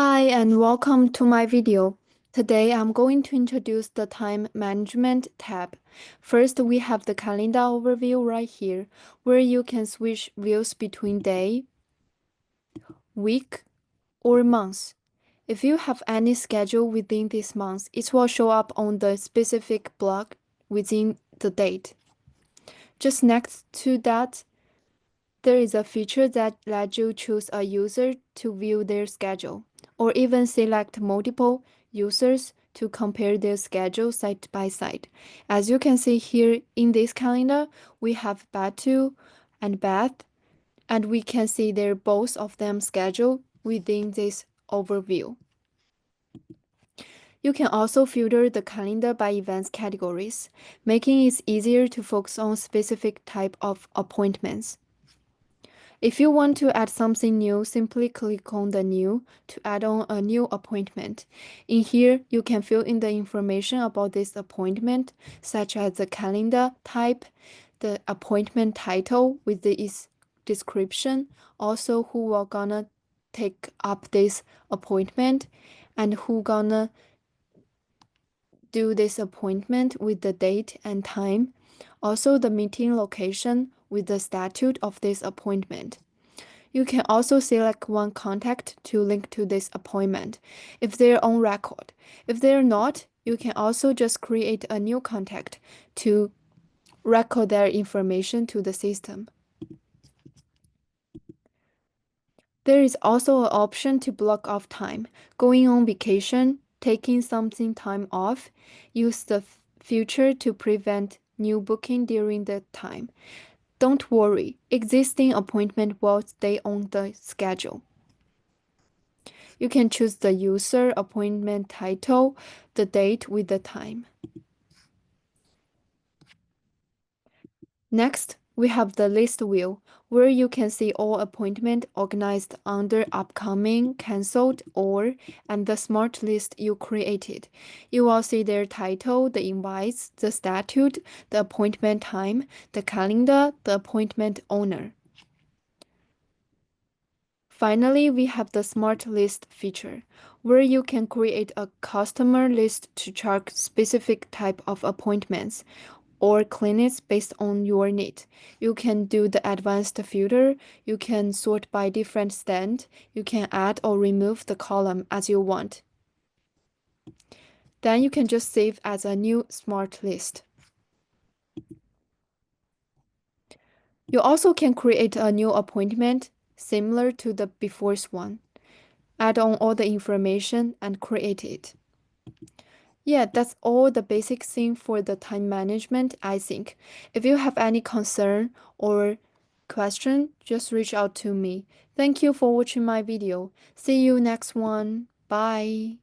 Hi and welcome to my video. Today I'm going to introduce the time management tab. First, we have the calendar overview right here, where you can switch views between day, week, or month. If you have any schedule within this month, it will show up on the specific block within the date. Just next to that, there is a feature that lets you choose a user to view their schedule, or even select multiple users to compare their schedule side by side. As you can see here in this calendar, we have Batu and Beth, and we can see their both of them schedule within this overview. You can also filter the calendar by events categories, making it easier to focus on specific type of appointments. If you want to add something new, simply click on the New to add on a new appointment. In here, you can fill in the information about this appointment, such as the calendar type, the appointment title with its description, also who will gonna take up this appointment, and who gonna do this appointment with the date and time, also the meeting location with the statute of this appointment. You can also select one contact to link to this appointment if they're on record. If they're not, you can also just create a new contact to record their information to the system. There is also an option to block off time. Going on vacation, taking something time off, use the feature to prevent new booking during the time. Don't worry, existing appointment will stay on the schedule. You can choose the user, appointment title, the date with the time. Next, we have the list view, where you can see all appointments organized under upcoming, canceled, or, and the smart list you created. You will see their title, the invites, the statute, the appointment time, the calendar, the appointment owner. Finally, we have the Smart List feature, where you can create a customer list to track specific type of appointments or clinics based on your need. You can do the advanced filter, you can sort by different stand, you can add or remove the column as you want. Then you can just save as a new Smart List. You also can create a new appointment similar to the before one. Add on all the information and create it. Yeah, that's all the basic thing for the time management, I think. If you have any concern or question, just reach out to me. Thank you for watching my video. See you next one. Bye.